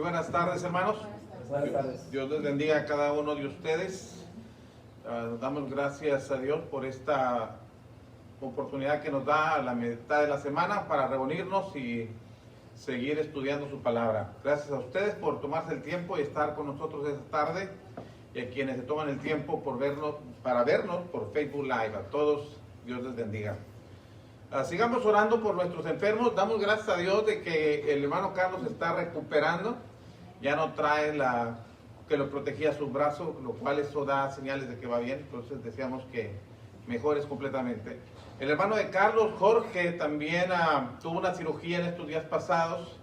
buenas tardes, hermanos. Buenas tardes. Dios les bendiga a cada uno de ustedes. Damos gracias a Dios por esta oportunidad que nos da a la mitad de la semana para reunirnos y seguir estudiando su palabra. Gracias a ustedes por tomarse el tiempo y estar con nosotros esta tarde, y a quienes se toman el tiempo para vernos por Facebook Live. A todos, Dios les bendiga. Sigamos orando por nuestros enfermos. Damos gracias a Dios de que el hermano Carlos está recuperando. Ya no trae que lo protegía su brazo, lo cual eso da señales de que va bien. Entonces deseamos que mejores completamente. El hermano de Carlos, Jorge, también tuvo una cirugía en estos días pasados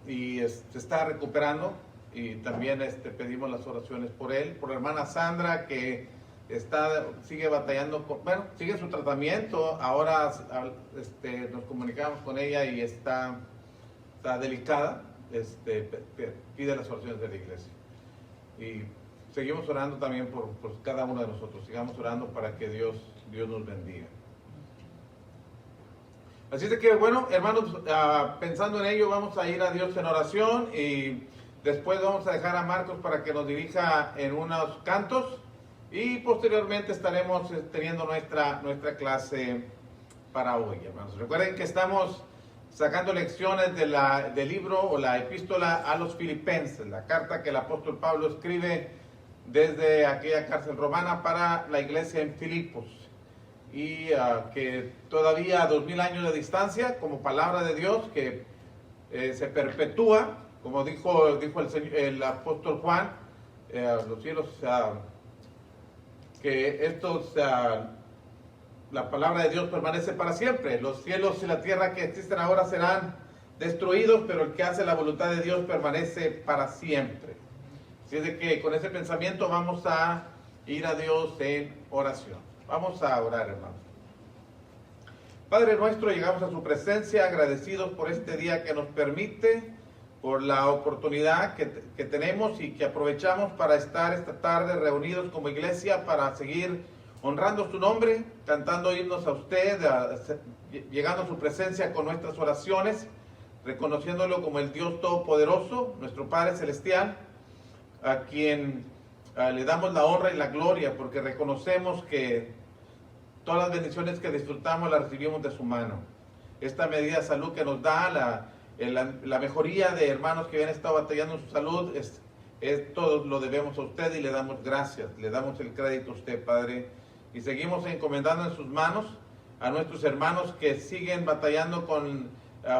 y se está recuperando. Y también pedimos las oraciones por él. Por la hermana Sandra, que sigue batallando, sigue su tratamiento. Ahora nos comunicamos con ella y está delicada. Pide las oraciones de la iglesia. Y seguimos orando también por cada uno de nosotros. Sigamos orando para que Dios nos bendiga. Así de que, bueno, hermanos, pensando en ello, vamos a ir a Dios en oración y después vamos a dejar a Marcos para que nos dirija en unos cantos. Y posteriormente estaremos teniendo nuestra clase para hoy, hermanos. Recuerden que estamos sacando lecciones del libro o la epístola a los Filipenses, la carta que el apóstol Pablo escribe desde aquella cárcel romana para la iglesia en Filipos. Y que todavía a 2000 años de distancia, como palabra de Dios, que se perpetúa, como dijo el apóstol Juan, los cielos... que la palabra de Dios permanece para siempre. Los cielos y la tierra que existen ahora serán destruidos, pero el que hace la voluntad de Dios permanece para siempre. Así es de que con ese pensamiento vamos a ir a Dios en oración. Vamos a orar, hermanos. Padre nuestro, llegamos a su presencia agradecidos por este día que nos permite, por la oportunidad que tenemos y que aprovechamos para estar esta tarde reunidos como iglesia para seguir honrando su nombre, cantando himnos a usted, llegando a su presencia con nuestras oraciones, reconociéndolo como el Dios Todopoderoso, nuestro Padre Celestial, a quien le damos la honra y la gloria, porque reconocemos que todas las bendiciones que disfrutamos las recibimos de su mano. Esta medida de salud que nos da, la mejoría de hermanos que habían estado batallando en su salud, todo lo debemos a usted y le damos gracias, le damos el crédito a usted, Padre, y seguimos encomendando en sus manos a nuestros hermanos que siguen batallando con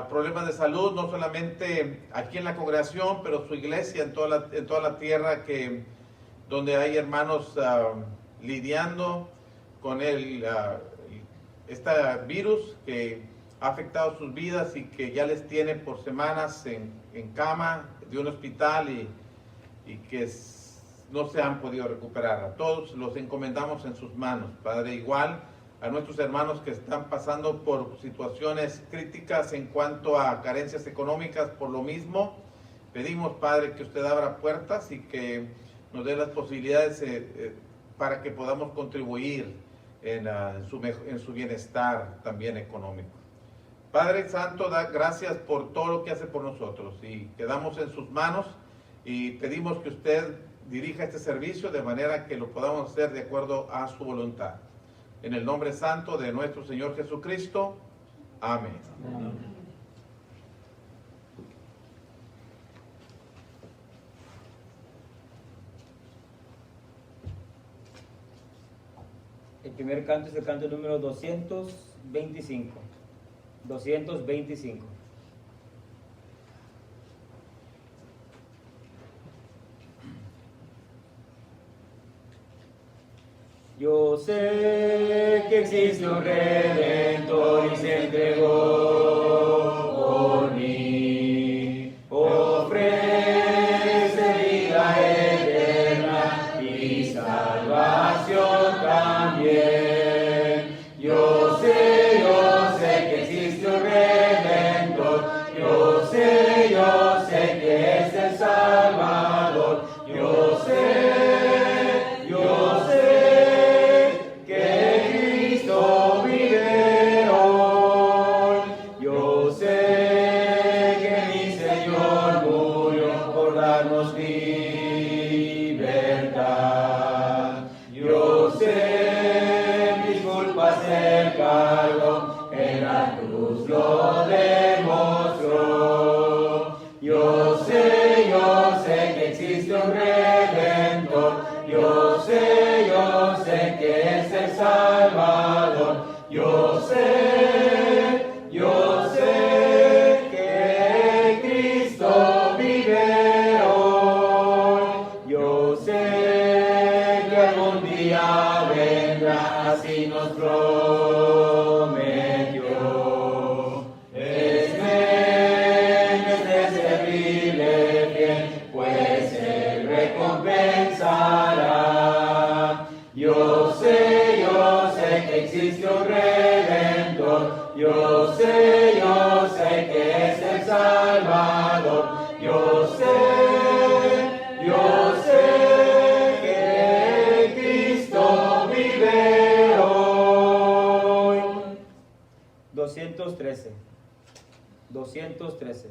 problemas de salud, no solamente aquí en la congregación, pero su iglesia en toda la tierra, donde hay hermanos lidiando con este virus que ha afectado sus vidas y que ya les tiene por semanas en cama de un hospital y que no se han podido recuperar. A todos los encomendamos en sus manos, Padre. Igual a nuestros hermanos que están pasando por situaciones críticas en cuanto a carencias económicas, por lo mismo, pedimos, Padre, que usted abra puertas y que nos dé las posibilidades para que podamos contribuir en su bienestar también económico. Padre Santo, da gracias por todo lo que hace por nosotros y quedamos en sus manos y pedimos que usted dirija este servicio de manera que lo podamos hacer de acuerdo a su voluntad. En el nombre santo de nuestro Señor Jesucristo. Amén. Amén. El primer canto es el canto número 225. 225. Yo sé que existe un Redentor y se entregó por mí. Ofrece vida eterna y salvación también. Yo sé que existe un Redentor. Yo sé que es el Salvador. Yo sé que Cristo vive hoy. lo demostró. Yo sé que existe un Redentor. Yo sé que es el Salvador. Yo sé que Cristo vive hoy. Yo sé que algún día vendrá, así nos prometió. Es servirle bien, pues Él recompensará. Yo sé que existe un Redentor. Yo sé que es el Salvador. Yo sé que Cristo vive hoy. 213. 213.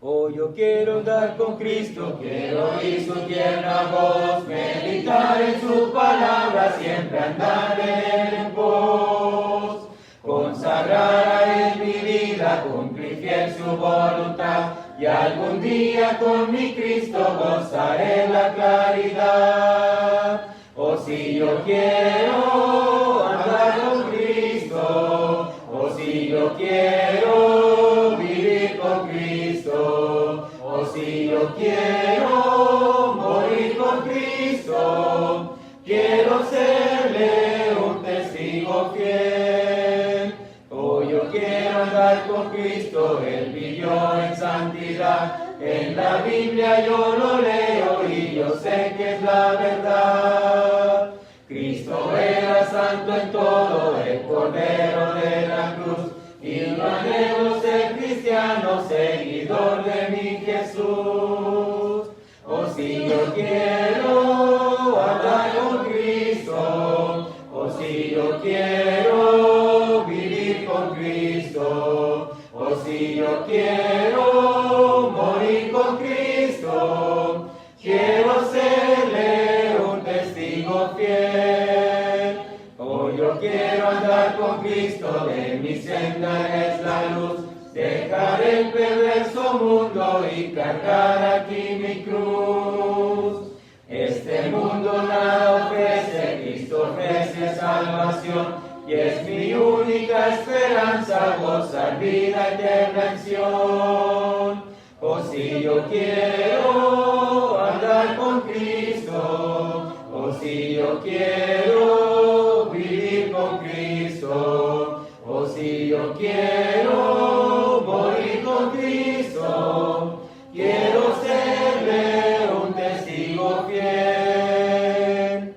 Oh, yo quiero andar con Cristo, Quiero oír su tierna voz, meditar en su palabra, siempre andar en pos. Consagrar a Él mi vida, cumplir fiel su voluntad, y algún día con mi Cristo gozaré la claridad. Oh, si yo quiero andar con Cristo, oh, si yo quiero vivir con Cristo, oh, si yo quiero morir con Cristo, quiero serle un testigo fiel. Oh, yo quiero andar con Cristo, Él vivió en santidad. En la Biblia yo lo leo y yo sé que es la verdad. Cristo era santo en todo, el Cordero de la cruz, y yo anhelo ser cristiano, seguidor de mi Jesús. Oh, si yo quiero andar con Cristo, oh, si yo quiero vivir con Cristo, oh, si yo quiero morir con Cristo, quiero serle un testigo fiel. Oh, yo quiero andar con Cristo, de mi senda es la luz, dejar el perverso mundo y cargar aquí mi cruz. Este mundo nada ofrece, Cristo ofrece salvación, y es mi única esperanza gozar vida eterna en Sion. Oh, si yo quiero andar con Cristo, oh, si yo quiero vivir con Cristo, oh, si yo quiero morir con Cristo, quiero serle un testigo fiel.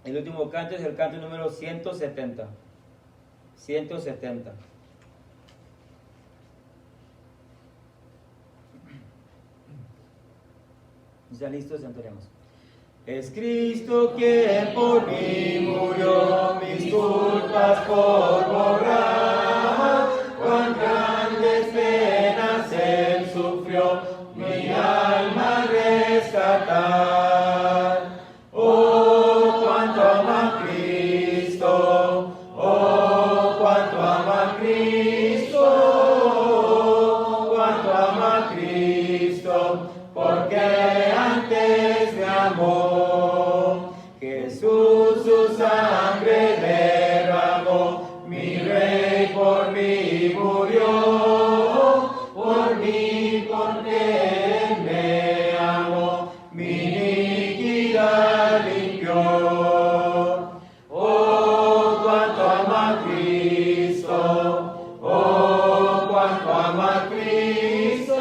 El último canto es el canto número 170. 170. ¿Ya listos? Entonemos. Es Cristo quien por mí murió, mis culpas por borrar. Cuán grandes penas Él sufrió, mi alma rescatar. Oh, cuánto ama Cristo, oh, cuánto ama Cristo, cuánto ama Cristo, porque antes me amó. Jesús su sangre derramó, mi Rey por mí murió, por mí porque Él me amó, mi iniquidad limpió. Oh, cuánto ama Cristo, oh, cuánto ama Cristo,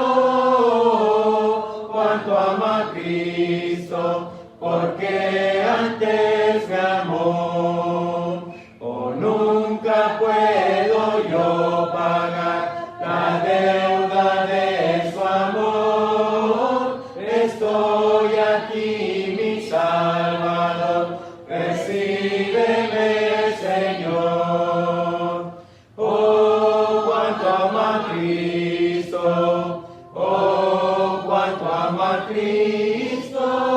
cuánto ama Cristo, porque antes me amó. Oh, nunca puedo yo pagar la deuda de su amor. Estoy aquí, mi Salvador, recíbeme, Señor. Oh, cuánto ama Cristo, oh, cuánto ama Cristo.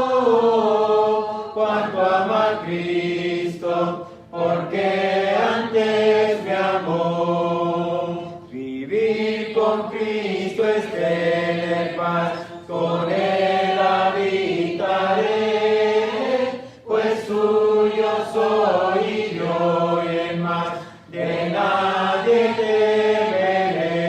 paz, con él habitaré, pues suyo soy y yo, y en más de nadie temeré.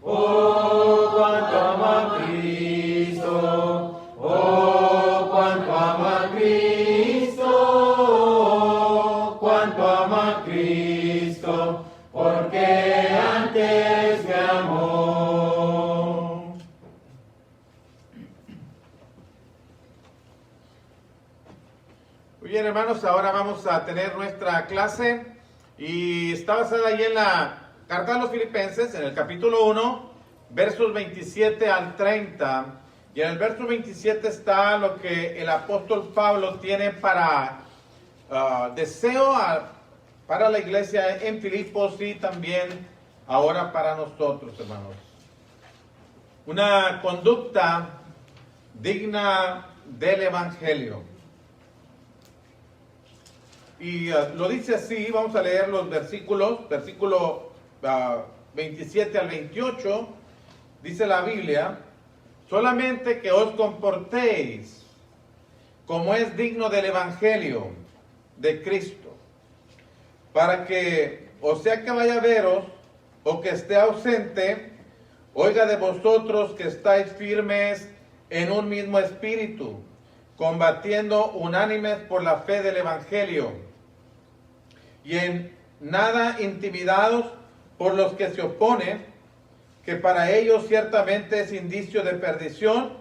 Oh, cuánto amo a Cristo, oh, cuánto amo a Cristo, cuánto amo a Cristo, porque antes me amó. Muy bien, hermanos, ahora vamos a tener nuestra clase y está basada ahí en la carta de los Filipenses, en el capítulo 1, versos 27 al 30. Y en el verso 27 está lo que el apóstol Pablo tiene para deseo para la iglesia en Filipos y también ahora para nosotros, hermanos. Una conducta digna del Evangelio. Y lo dice así, vamos a leer los versículo 27 al 28, dice la Biblia: solamente que os comportéis como es digno del Evangelio de Cristo, para que, o sea que vaya a veros, o que esté ausente, oiga de vosotros que estáis firmes en un mismo espíritu, combatiendo unánimes por la fe del Evangelio, y en nada intimidados por los que se oponen, que para ellos ciertamente es indicio de perdición,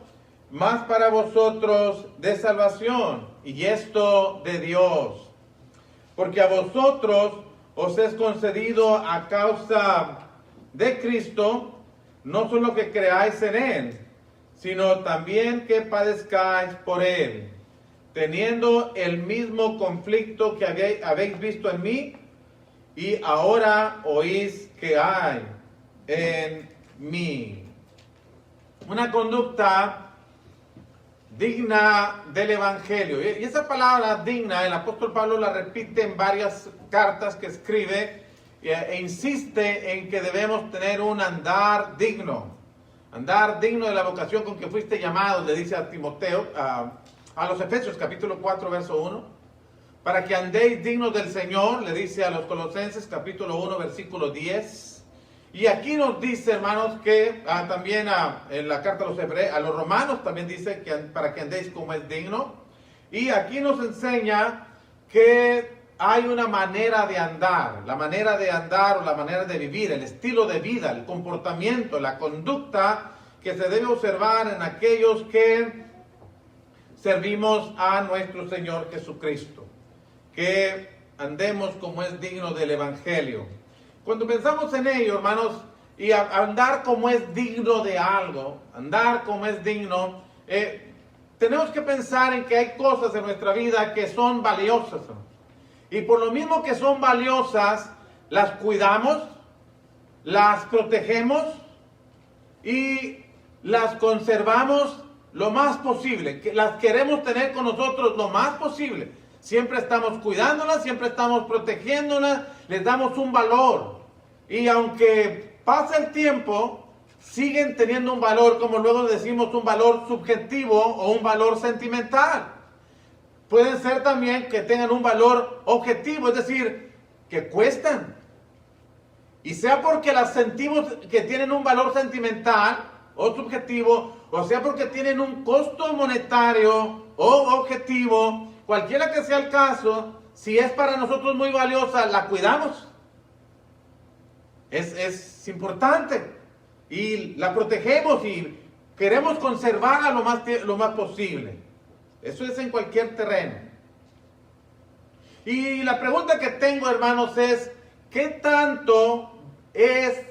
mas para vosotros de salvación, y esto de Dios. Porque a vosotros os es concedido a causa de Cristo, no solo que creáis en Él, sino también que padezcáis por Él, teniendo el mismo conflicto que habéis visto en mí, y ahora oís que hay en mí. Una conducta digna del Evangelio. Y esa palabra digna, el apóstol Pablo la repite en varias cartas que escribe e insiste en que debemos tener un andar digno de la vocación con que fuiste llamado, le dice a Timoteo, a los Efesios capítulo 4 verso 1, para que andéis dignos del Señor, le dice a los Colosenses capítulo 1 versículo 10. Y aquí nos dice, hermanos, que también en la carta a los Romanos también dice que para que andéis como es digno. Y aquí nos enseña que hay una manera de andar, la manera de andar o la manera de vivir, el estilo de vida, el comportamiento, la conducta que se debe observar en aquellos que servimos a nuestro Señor Jesucristo. Que andemos como es digno del Evangelio. Cuando pensamos en ello, hermanos, y andar como es digno de algo, andar como es digno, tenemos que pensar en que hay cosas en nuestra vida que son valiosas. Y por lo mismo que son valiosas, las cuidamos, las protegemos y las conservamos lo más posible. Las queremos tener con nosotros lo más posible. Siempre estamos cuidándolas, siempre estamos protegiéndolas, les damos un valor. Y aunque pase el tiempo, siguen teniendo un valor, como luego decimos, un valor subjetivo o un valor sentimental. Pueden ser también que tengan un valor objetivo, es decir, que cuestan. Y sea porque las sentimos que tienen un valor sentimental o subjetivo, o sea porque tienen un costo monetario o objetivo, cualquiera que sea el caso, si es para nosotros muy valiosa, la cuidamos. Es importante. Y la protegemos y queremos conservarla lo más posible. Eso es en cualquier terreno. Y la pregunta que tengo, hermanos, es: ¿qué tanto es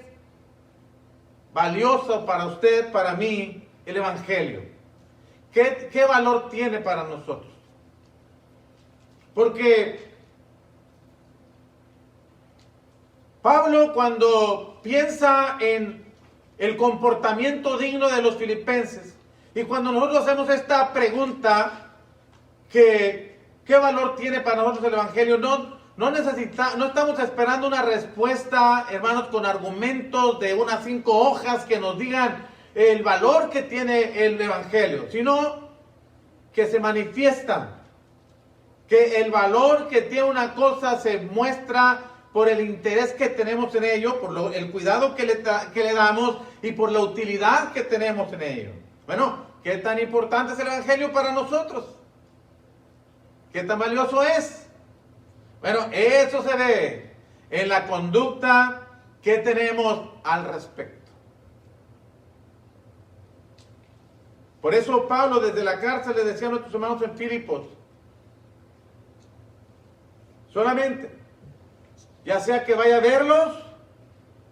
valioso para usted, para mí, el Evangelio? ¿Qué valor tiene para nosotros? Porque Pablo, cuando piensa en el comportamiento digno de los filipenses, y cuando nosotros hacemos esta pregunta, ¿qué valor tiene para nosotros el Evangelio? No estamos esperando una respuesta, hermanos, con argumentos de unas 5 hojas que nos digan el valor que tiene el Evangelio, sino que se manifiesta, que el valor que tiene una cosa se muestra por el interés que tenemos en ello, por el cuidado que le damos y por la utilidad que tenemos en ello. Bueno, ¿qué tan importante es el Evangelio para nosotros? ¿Qué tan valioso es? Bueno, eso se ve en la conducta que tenemos al respecto. Por eso Pablo desde la cárcel le decía a nuestros hermanos en Filipos, solamente, ya sea que vaya a verlos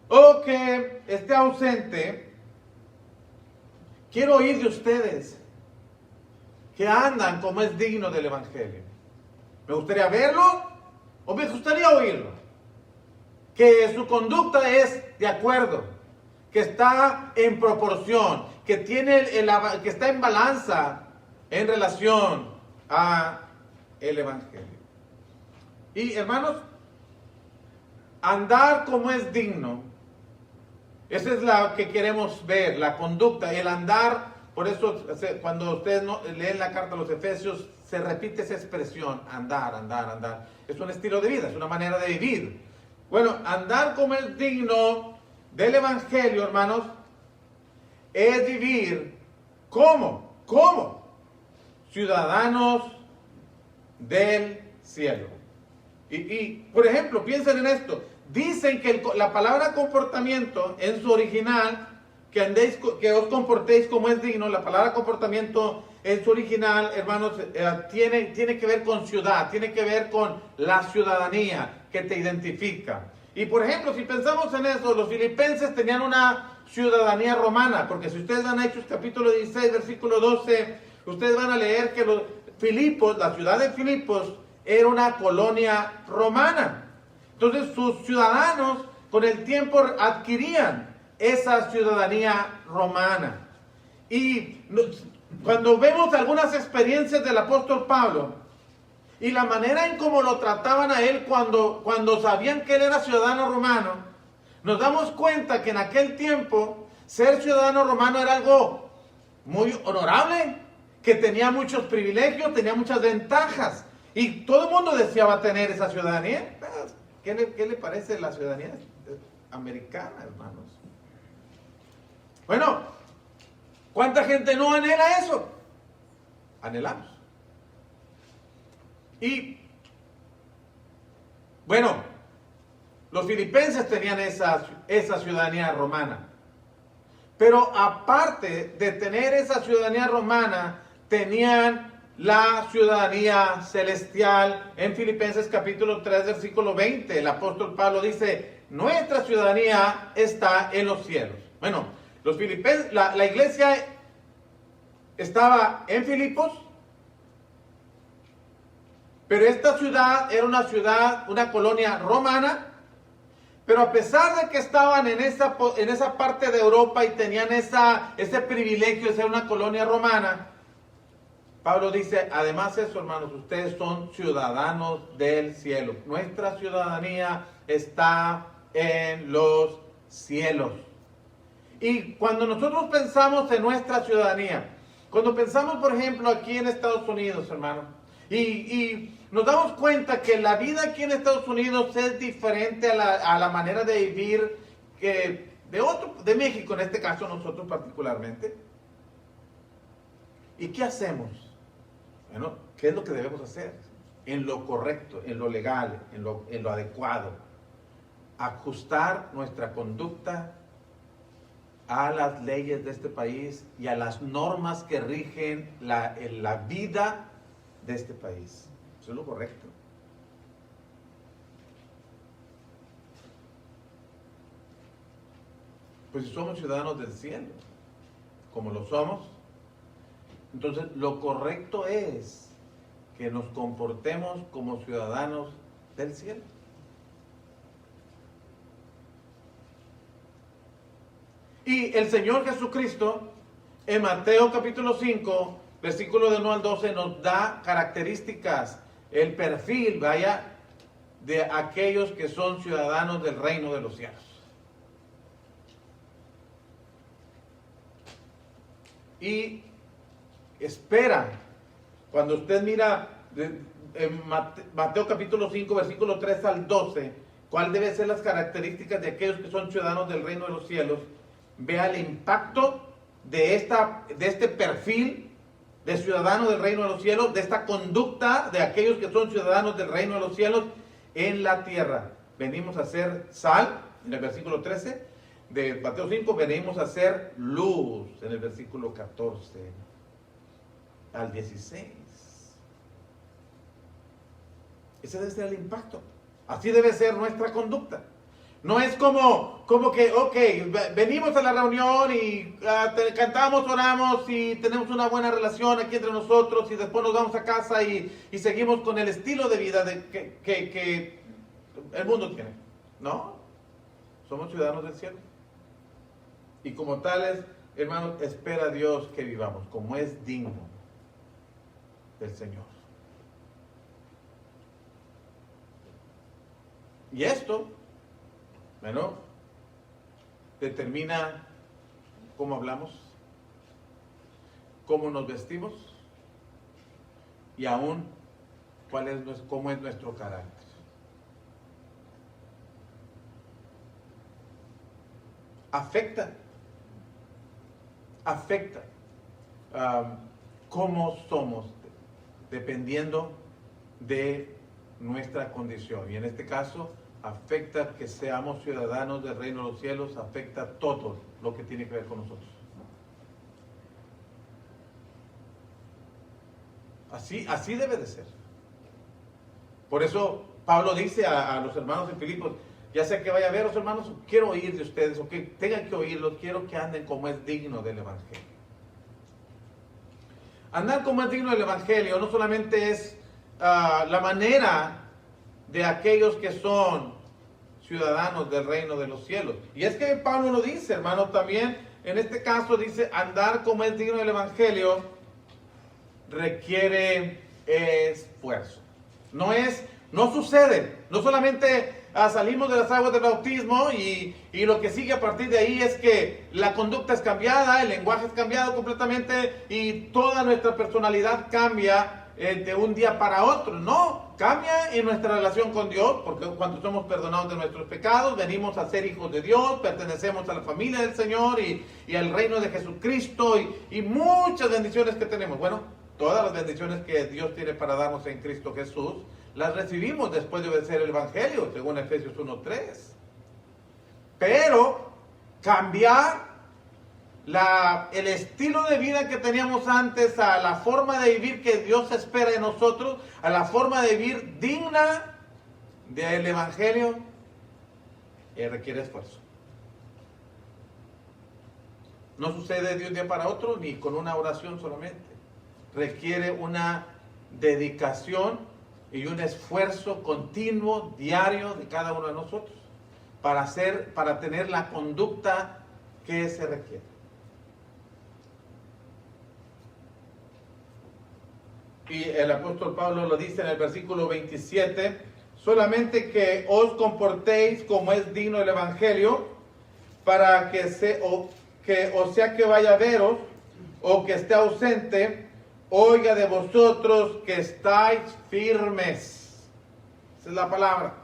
o que esté ausente, quiero oír de ustedes que andan como es digno del Evangelio. Me gustaría verlo o me gustaría oírlo. Que su conducta es de acuerdo, que está en proporción, que que está en balanza en relación a el Evangelio. Y hermanos, andar como es digno, esa es la que queremos ver, la conducta, el andar. Por eso cuando ustedes leen la carta a los Efesios, se repite esa expresión, andar, andar, andar. Es un estilo de vida, es una manera de vivir. Bueno, andar como es digno del Evangelio, hermanos, es vivir como ciudadanos del cielo. Y por ejemplo, piensen en esto. Dicen que la palabra comportamiento en su original, que os comportéis como es digno, la palabra comportamiento en su original, hermanos, tiene que ver con ciudad, tiene que ver con la ciudadanía que te identifica. Y por ejemplo, si pensamos en eso, los filipenses tenían una ciudadanía romana, porque si ustedes van a Hechos capítulo 16, versículo 12, ustedes van a leer que Filipos, la ciudad de Filipos, era una colonia romana. Entonces sus ciudadanos con el tiempo adquirían esa ciudadanía romana. Y cuando vemos algunas experiencias del apóstol Pablo y la manera en cómo lo trataban a él cuando sabían que él era ciudadano romano, nos damos cuenta que en aquel tiempo ser ciudadano romano era algo muy honorable, que tenía muchos privilegios, tenía muchas ventajas. Y todo el mundo deseaba tener esa ciudadanía. ¿Qué le parece la ciudadanía americana, hermanos? Bueno, ¿cuánta gente no anhela eso? Anhelamos. Y, bueno, los filipenses tenían esa ciudadanía romana. Pero aparte de tener esa ciudadanía romana, tenían la ciudadanía celestial. En Filipenses capítulo 3, versículo 20, el apóstol Pablo dice, nuestra ciudadanía está en los cielos. Bueno, los filipenses, la iglesia estaba en Filipos, pero esta ciudad era una colonia romana. Pero a pesar de que estaban en esa parte de Europa y tenían ese privilegio de ser una colonia romana, Pablo dice, además eso, hermanos, ustedes son ciudadanos del cielo. Nuestra ciudadanía está en los cielos. Y cuando nosotros pensamos en nuestra ciudadanía, cuando pensamos, por ejemplo, aquí en Estados Unidos, hermano, y nos damos cuenta que la vida aquí en Estados Unidos es diferente a la manera de vivir que de México, en este caso nosotros particularmente. ¿Y qué hacemos? Bueno, ¿qué es lo que debemos hacer? En lo correcto, en lo legal, en lo adecuado. Ajustar nuestra conducta a las leyes de este país y a las normas que rigen la vida de este país. Eso es lo correcto. Pues si somos ciudadanos del cielo, como lo somos, entonces lo correcto es que nos comportemos como ciudadanos del cielo. Y el Señor Jesucristo, en Mateo capítulo 5, versículo del 1 al 12, nos da características, el perfil, de aquellos que son ciudadanos del reino de los cielos. y espera. Cuando usted mira en Mateo capítulo 5, versículo 3 al 12, cuál debe ser las características de aquellos que son ciudadanos del reino de los cielos, vea el impacto de este perfil de ciudadano del reino de los cielos, de esta conducta de aquellos que son ciudadanos del reino de los cielos en la tierra. Venimos a ser sal, en el versículo 13 de Mateo 5, venimos a ser luz, en el versículo 14 al 16. Ese debe ser el impacto. Así debe ser nuestra conducta. No es como que, ok, venimos a la reunión y cantamos, oramos y tenemos una buena relación aquí entre nosotros y después nos vamos a casa y seguimos con el estilo de vida que el mundo tiene. No, somos ciudadanos del cielo. Y como tales, hermanos, espera Dios que vivamos como es digno del Señor. Y esto, bueno, determina cómo hablamos, cómo nos vestimos y aún cómo es nuestro carácter. Afecta cómo somos dependiendo de nuestra condición. Y en este caso, afecta que seamos ciudadanos del reino de los cielos, afecta todo lo que tiene que ver con nosotros. Así debe de ser. Por eso Pablo dice a los hermanos de Filipos, ya sea que vaya a ver los hermanos, quiero oír de ustedes, o que tengan que oírlos, quiero que anden como es digno del Evangelio. Andar como es digno del Evangelio no solamente es la manera de aquellos que son ciudadanos del reino de los cielos. Y es que Pablo lo dice, hermano, también en este caso dice, andar como es digno del Evangelio requiere esfuerzo. No sucede, no solamente salimos de las aguas del bautismo y lo que sigue a partir de ahí es que la conducta es cambiada, el lenguaje es cambiado completamente y toda nuestra personalidad cambia de un día para otro. No, cambia en nuestra relación con Dios, porque cuando somos perdonados de nuestros pecados, venimos a ser hijos de Dios, pertenecemos a la familia del Señor y al reino de Jesucristo y muchas bendiciones que tenemos. Bueno, todas las bendiciones que Dios tiene para darnos en Cristo Jesús, las recibimos después de obedecer el Evangelio, según Efesios 1:3. Pero cambiar el estilo de vida que teníamos antes a la forma de vivir que Dios espera de nosotros, a la forma de vivir digna del Evangelio, requiere esfuerzo. No sucede de un día para otro ni con una oración solamente. Requiere una dedicación y un esfuerzo continuo, diario de cada uno de nosotros para tener la conducta que se requiere. Y el apóstol Pablo lo dice en el versículo 27, solamente que os comportéis como es digno del Evangelio, para que o sea que vaya a veros, o que esté ausente, oiga de vosotros que estáis firmes. Esa es la palabra.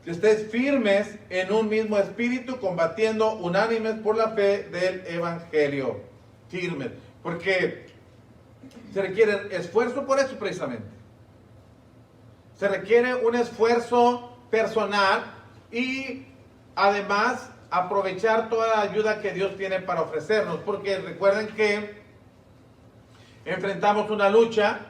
Que estéis firmes en un mismo espíritu, combatiendo unánimes por la fe del Evangelio. Firmes. Porque se requiere esfuerzo por eso precisamente. Se requiere un esfuerzo personal y además aprovechar toda la ayuda que Dios tiene para ofrecernos. Porque recuerden que enfrentamos una lucha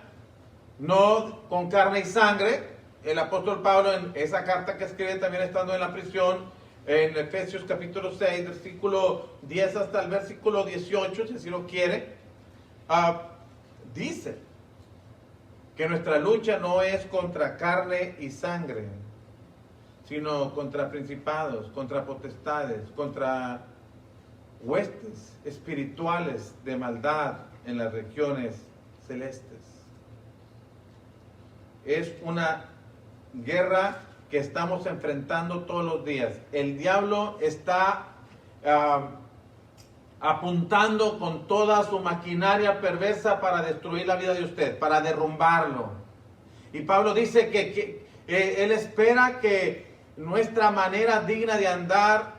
no con carne y sangre. El apóstol Pablo en esa carta que escribe también estando en la prisión, en Efesios capítulo 6, versículo 10 hasta el versículo 18, si así lo quiere, dice que nuestra lucha no es contra carne y sangre, sino contra principados, contra potestades, contra huestes espirituales de maldad en las regiones celestes. Es una guerra que estamos enfrentando todos los días. El diablo está apuntando con toda su maquinaria perversa para destruir la vida de usted, para derrumbarlo. Y Pablo dice que él espera que nuestra manera digna de andar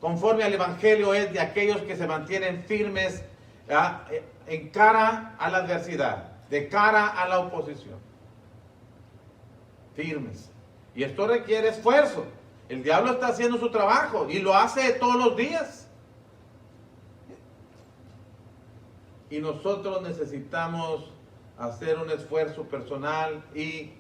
conforme al Evangelio es de aquellos que se mantienen firmes en cara a la adversidad, de cara a la oposición. Firmes. Y esto requiere esfuerzo. El diablo está haciendo su trabajo y lo hace todos los días. Y nosotros necesitamos hacer un esfuerzo personal y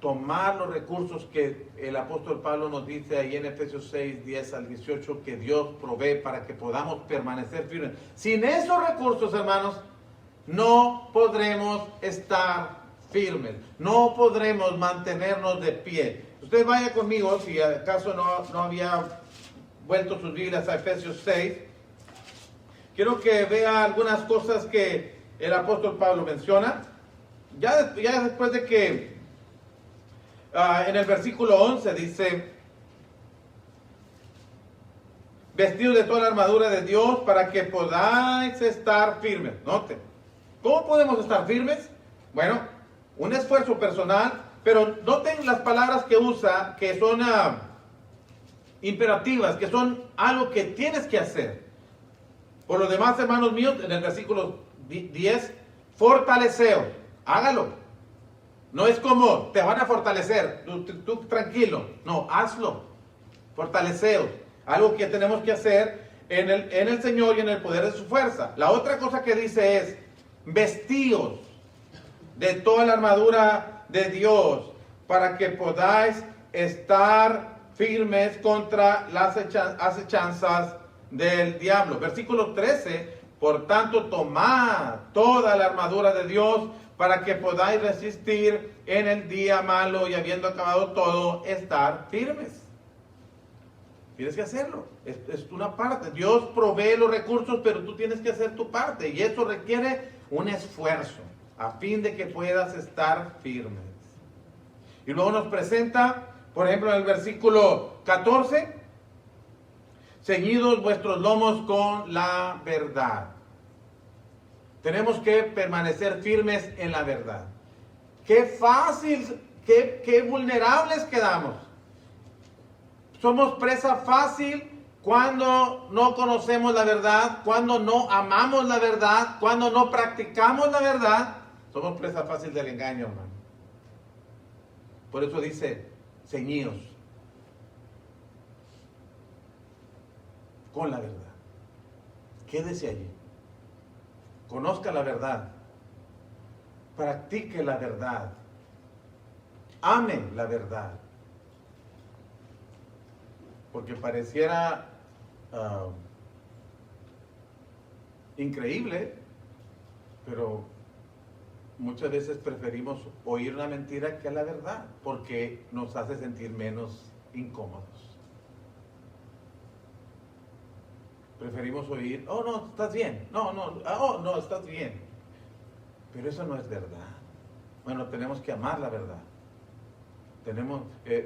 tomar los recursos que el apóstol Pablo nos dice ahí en Efesios 6, 10 al 18, que Dios provee para que podamos permanecer firmes. Sin esos recursos, hermanos, no podremos estar firmes, no podremos mantenernos de pie. Usted vaya conmigo, si acaso no había vuelto sus Biblias a Efesios 6, quiero que vea algunas cosas que el apóstol Pablo menciona. Ya después de que en el versículo 11 dice, vestidos de toda la armadura de Dios para que podáis estar firmes. Note, ¿cómo podemos estar firmes? Bueno, un esfuerzo personal, pero noten las palabras que usa, que son imperativas, que son algo que tienes que hacer. Por lo demás, hermanos míos, en el versículo 10, fortaleceos, hágalo. No es como, te van a fortalecer, tú tranquilo. No, hazlo. Fortaleceos. Algo que tenemos que hacer en el Señor y en el poder de su fuerza. La otra cosa que dice es, vestíos de toda la armadura de Dios para que podáis estar firmes contra las acechanzas del diablo. Versículo 13, por tanto, tomad toda la armadura de Dios para que podáis resistir en el día malo y habiendo acabado todo, estar firmes. Tienes que hacerlo. Es una parte. Dios provee los recursos, pero tú tienes que hacer tu parte. Y eso requiere un esfuerzo a fin de que puedas estar firmes. Y luego nos presenta, por ejemplo, en el versículo 14, ceñidos vuestros lomos con la verdad. Tenemos que permanecer firmes en la verdad. Qué fácil, qué vulnerables quedamos. Somos presa fácil cuando no conocemos la verdad, cuando no amamos la verdad, cuando no practicamos la verdad. Somos presa fácil del engaño, hermano. Por eso dice, ceñidos con la verdad. Quédese allí. Conozca la verdad. Practique la verdad. Ame la verdad. Porque pareciera increíble, pero muchas veces preferimos oír una mentira que la verdad, porque nos hace sentir menos incómodos. Preferimos oír, oh no, estás bien, no, estás bien. Pero eso no es verdad. Bueno, tenemos que amar la verdad.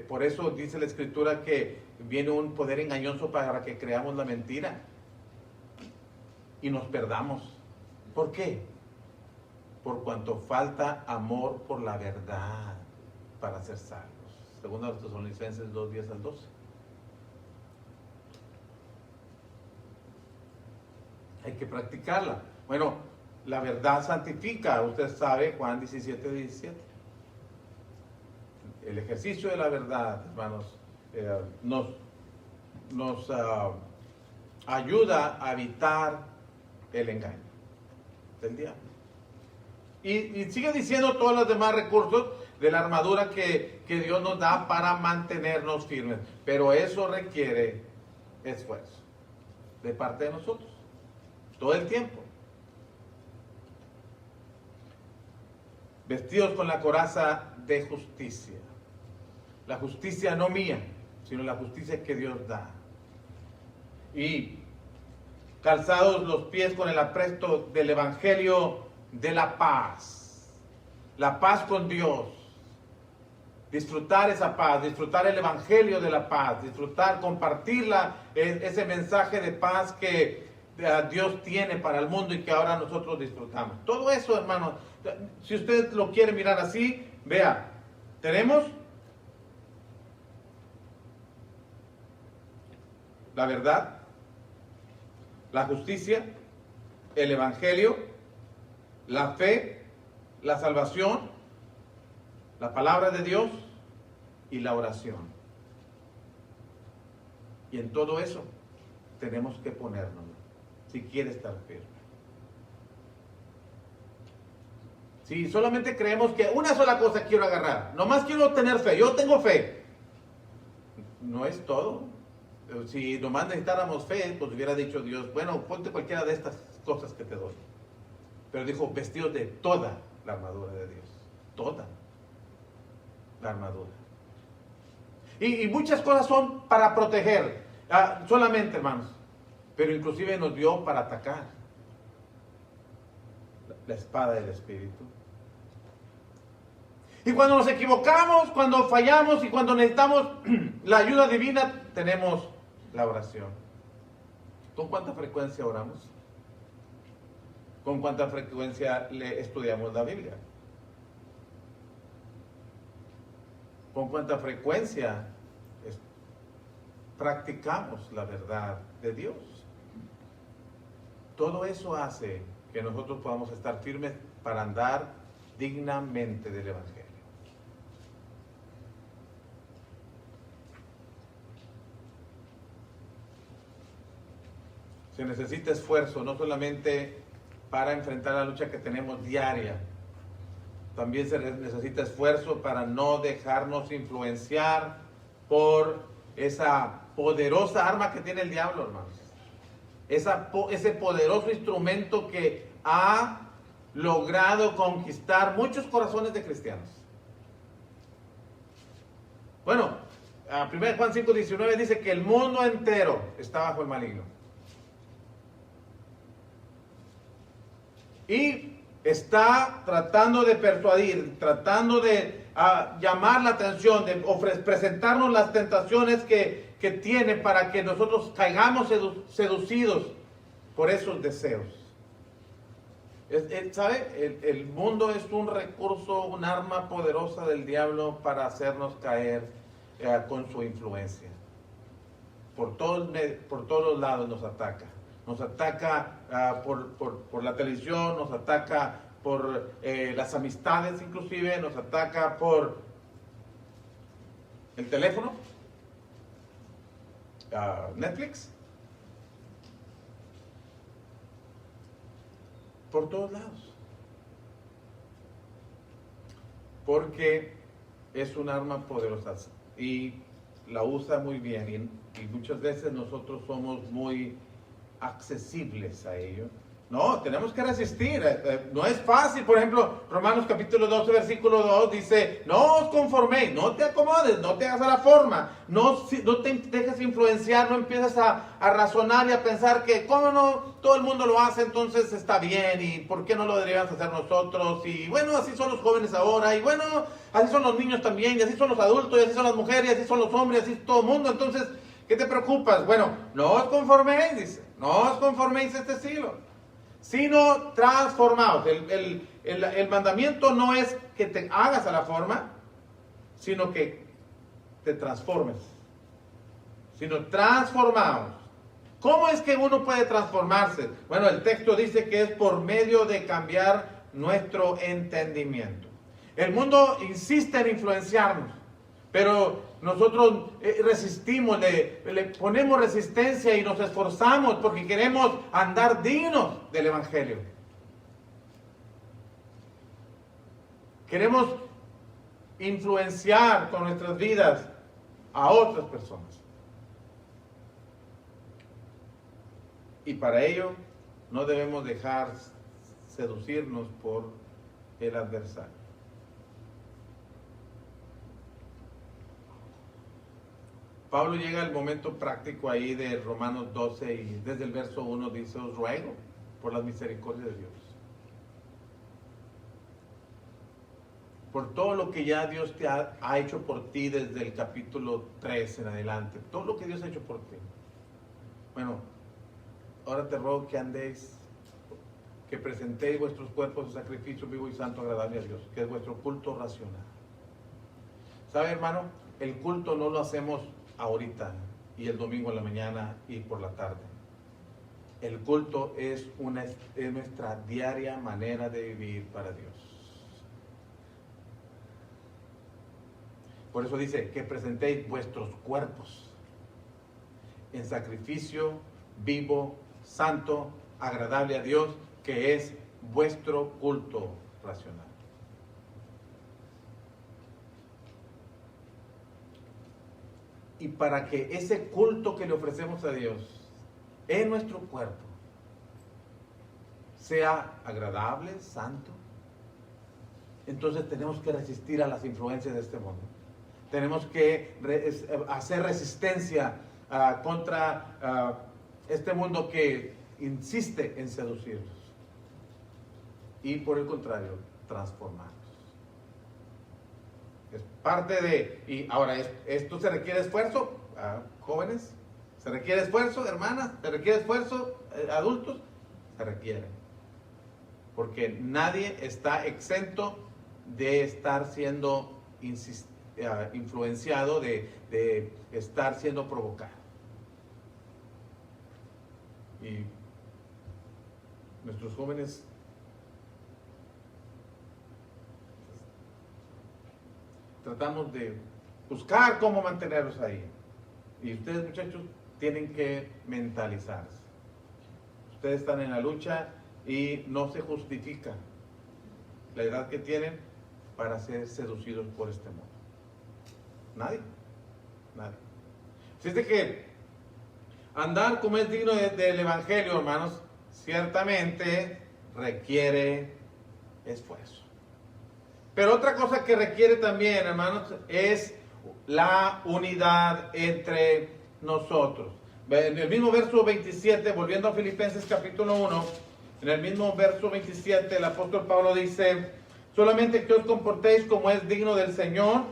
Por eso dice la Escritura que viene un poder engañoso para que creamos la mentira y nos perdamos. ¿Por qué? Por cuanto falta amor por la verdad para ser salvos. Segundo a los Tesalonicenses 2, 10 al 12. Hay que practicarla. Bueno, la verdad santifica, usted sabe, Juan 17, 17. El ejercicio de la verdad, hermanos, nos ayuda a evitar el engaño del diablo. Y sigue diciendo todos los demás recursos de la armadura que Dios nos da para mantenernos firmes. Pero eso requiere esfuerzo de parte de nosotros, todo el tiempo. Vestidos con la coraza de justicia. La justicia no mía, sino la justicia que Dios da. Y calzados los pies con el apresto del Evangelio de la paz. La paz con Dios. Disfrutar esa paz, disfrutar el Evangelio de la paz, disfrutar, compartir ese mensaje de paz que Dios tiene para el mundo y que ahora nosotros disfrutamos. Todo eso, hermano, si usted lo quiere mirar así, vea, tenemos la verdad, la justicia, el evangelio, la fe, la salvación, la palabra de Dios y la oración. Y en todo eso tenemos que ponernos, si quiere estar firme. Si solamente creemos que una sola cosa quiero agarrar, nomás quiero tener fe, yo tengo fe, no es todo. Si nomás necesitáramos fe, pues hubiera dicho Dios, bueno, ponte cualquiera de estas cosas que te doy. Pero dijo, vestidos de toda la armadura de Dios, toda la armadura. Y muchas cosas son para proteger, solamente, hermanos, pero inclusive nos dio para atacar. La espada del Espíritu. Y cuando nos equivocamos, cuando fallamos y cuando necesitamos la ayuda divina, tenemos la oración. ¿Con cuánta frecuencia oramos? ¿Con cuánta frecuencia le estudiamos la Biblia? ¿Con cuánta frecuencia practicamos la verdad de Dios? Todo eso hace que nosotros podamos estar firmes para andar dignamente del Evangelio. Se necesita esfuerzo, no solamente para enfrentar la lucha que tenemos diaria, también se necesita esfuerzo para no dejarnos influenciar por esa poderosa arma que tiene el diablo, hermanos. Ese poderoso instrumento que ha logrado conquistar muchos corazones de cristianos. Bueno, 1 Juan 5:19 dice que el mundo entero está bajo el maligno. Y está tratando de persuadir, tratando de llamar la atención, de presentarnos las tentaciones que tiene para que nosotros caigamos seducidos por esos deseos. ¿Sabe? El mundo es un recurso, un arma poderosa del diablo para hacernos caer con su influencia. Por todos los lados nos ataca. Nos ataca por la televisión, nos ataca por las amistades inclusive, nos ataca por el teléfono, Netflix, por todos lados. Porque es un arma poderosa y la usa muy bien y muchas veces nosotros somos muy accesibles a ello. No, tenemos que resistir. No es fácil. Por ejemplo, Romanos capítulo 12, versículo 2 dice, no os conforméis, no te acomodes, no te hagas a la forma, no te dejes influenciar, no empiezas a razonar y a pensar que, ¿cómo no? Todo el mundo lo hace, entonces está bien, y ¿por qué no lo deberíamos hacer nosotros? Y bueno, así son los jóvenes ahora, y bueno, así son los niños también, y así son los adultos, y así son las mujeres, y así son los hombres, y así es todo el mundo. Entonces, ¿qué te preocupas? Bueno, no os conforméis, dice, no os conforméis a este siglo, sino transformados. El mandamiento no es que te hagas a la forma, sino que te transformes, sino transformados. ¿Cómo es que uno puede transformarse? Bueno, el texto dice que es por medio de cambiar nuestro entendimiento. El mundo insiste en influenciarnos, pero nosotros resistimos, le ponemos resistencia y nos esforzamos porque queremos andar dignos del Evangelio. Queremos influenciar con nuestras vidas a otras personas. Y para ello no debemos dejar seducirnos por el adversario. Pablo llega al momento práctico ahí de Romanos 12 y desde el verso 1 dice, os ruego por la misericordia de Dios, por todo lo que ya Dios te ha hecho por ti desde el capítulo 3 en adelante, todo lo que Dios ha hecho por ti. Bueno, ahora te ruego que andéis, que presentéis vuestros cuerpos en sacrificio vivo y santo agradable a Dios, que es vuestro culto racional. ¿Sabe, hermano? El culto no lo hacemos ahorita y el domingo en la mañana y por la tarde. El culto es nuestra diaria manera de vivir para Dios. Por eso dice que presentéis vuestros cuerpos en sacrificio vivo, santo, agradable a Dios, que es vuestro culto racional. Y para que ese culto que le ofrecemos a Dios en nuestro cuerpo sea agradable, santo, entonces tenemos que resistir a las influencias de este mundo. Tenemos que hacer resistencia contra este mundo que insiste en seducirnos. Y por el contrario, transformarnos. Es parte de... Y ahora, ¿esto se requiere esfuerzo? Jóvenes, ¿se requiere esfuerzo? Hermanas, ¿se requiere esfuerzo? Adultos, se requiere. Porque nadie está exento de estar siendo influenciado, de estar siendo provocado. Y nuestros jóvenes tratamos de buscar cómo mantenerlos ahí. Y ustedes, muchachos, tienen que mentalizarse. Ustedes están en la lucha y no se justifica la edad que tienen para ser seducidos por este mundo. Nadie. Así es de que andar como es digno del Evangelio, hermanos, ciertamente requiere esfuerzo. Pero otra cosa que requiere también, hermanos, es la unidad entre nosotros. En el mismo verso 27, volviendo a Filipenses capítulo 1, en el mismo verso 27, el apóstol Pablo dice: solamente que os comportéis como es digno del Señor,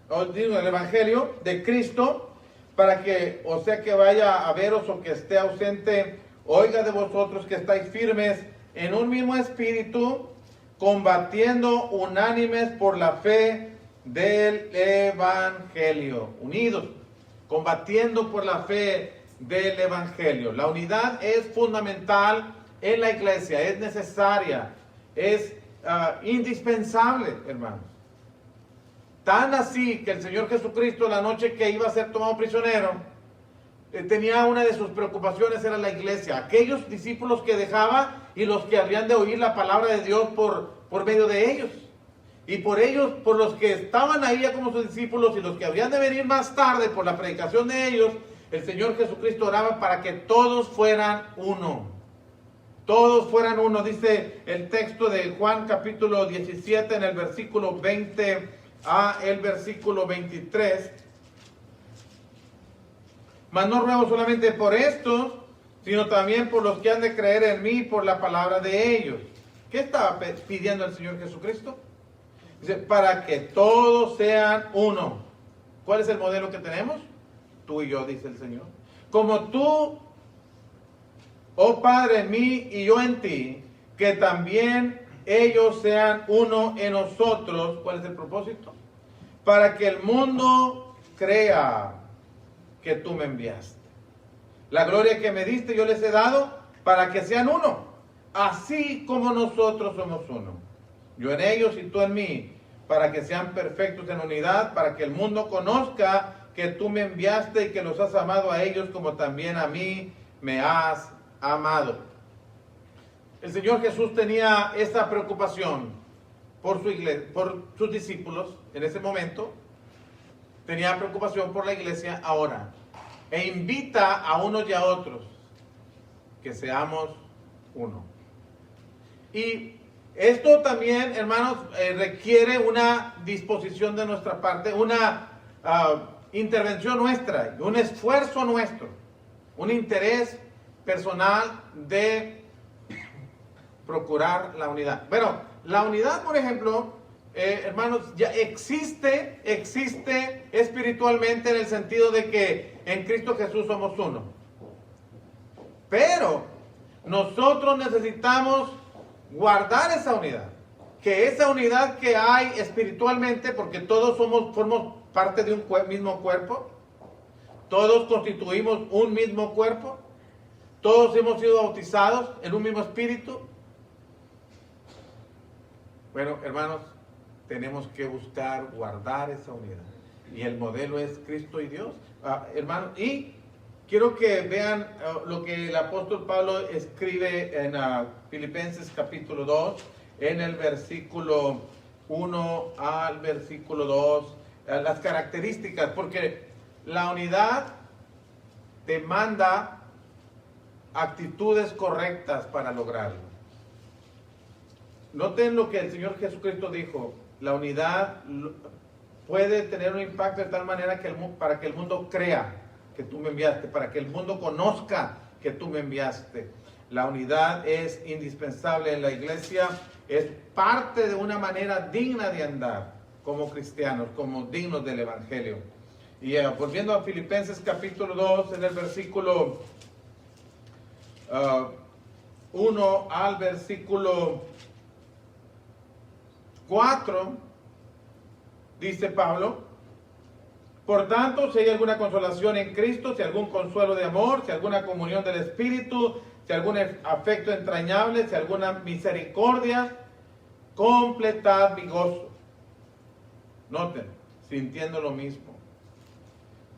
o digno del Evangelio de Cristo, para que, o sea que vaya a veros o que esté ausente, oiga de vosotros que estáis firmes en un mismo espíritu, combatiendo unánimes por la fe del Evangelio. Unidos, combatiendo por la fe del Evangelio. La unidad es fundamental en la iglesia, es necesaria, es indispensable, hermanos. Tan así que el Señor Jesucristo, la noche que iba a ser tomado prisionero, tenía una de sus preocupaciones, era la iglesia. Aquellos discípulos que dejaba y los que habrían de oír la palabra de Dios por medio de ellos. Y por ellos, por los que estaban ahí ya como sus discípulos y los que habrían de venir más tarde por la predicación de ellos, el Señor Jesucristo oraba para que todos fueran uno. Todos fueran uno. Dice el texto de Juan capítulo 17 en el versículo 20 a el versículo 23. Mas no ruego solamente por estos, sino también por los que han de creer en mí por la palabra de ellos. ¿Qué estaba pidiendo el Señor Jesucristo? Dice, para que todos sean uno. ¿Cuál es el modelo que tenemos? Tú y yo, dice el Señor. Como tú, oh Padre, en mí y yo en ti, que también ellos sean uno en nosotros. ¿Cuál es el propósito? Para que el mundo crea que tú me enviaste. La gloria que me diste yo les he dado para que sean uno, así como nosotros somos uno. Yo en ellos y tú en mí, para que sean perfectos en unidad, para que el mundo conozca que tú me enviaste y que los has amado a ellos como también a mí me has amado. El Señor Jesús tenía esta preocupación por su iglesia, por sus discípulos en ese momento. Tenía preocupación por la iglesia ahora. E invita a unos y a otros que seamos uno. Y esto también, hermanos, requiere una disposición de nuestra parte, una intervención nuestra, un esfuerzo nuestro, un interés personal de procurar la unidad. Bueno, la unidad, por ejemplo, hermanos, ya existe espiritualmente en el sentido de que en Cristo Jesús somos uno. Pero nosotros necesitamos guardar esa unidad. Que esa unidad que hay espiritualmente, porque todos formamos parte de un mismo cuerpo, todos constituimos un mismo cuerpo, todos hemos sido bautizados en un mismo espíritu. Bueno, hermanos, tenemos que buscar guardar esa unidad. Y el modelo es Cristo y Dios. Hermanos, y quiero que vean lo que el apóstol Pablo escribe en Filipenses capítulo 2, en el versículo 1 al versículo 2, las características, porque la unidad demanda actitudes correctas para lograrlo. Noten lo que el Señor Jesucristo dijo: la unidad puede tener un impacto de tal manera que para que el mundo crea que tú me enviaste, para que el mundo conozca que tú me enviaste. La unidad es indispensable en la iglesia, es parte de una manera digna de andar como cristianos, como dignos del Evangelio. Y volviendo a Filipenses capítulo 2, en el versículo 1 al versículo 4, dice Pablo: por tanto, si hay alguna consolación en Cristo, si algún consuelo de amor, si alguna comunión del Espíritu, si algún afecto entrañable, si alguna misericordia, completad mi gozo. Noten, sintiendo lo mismo,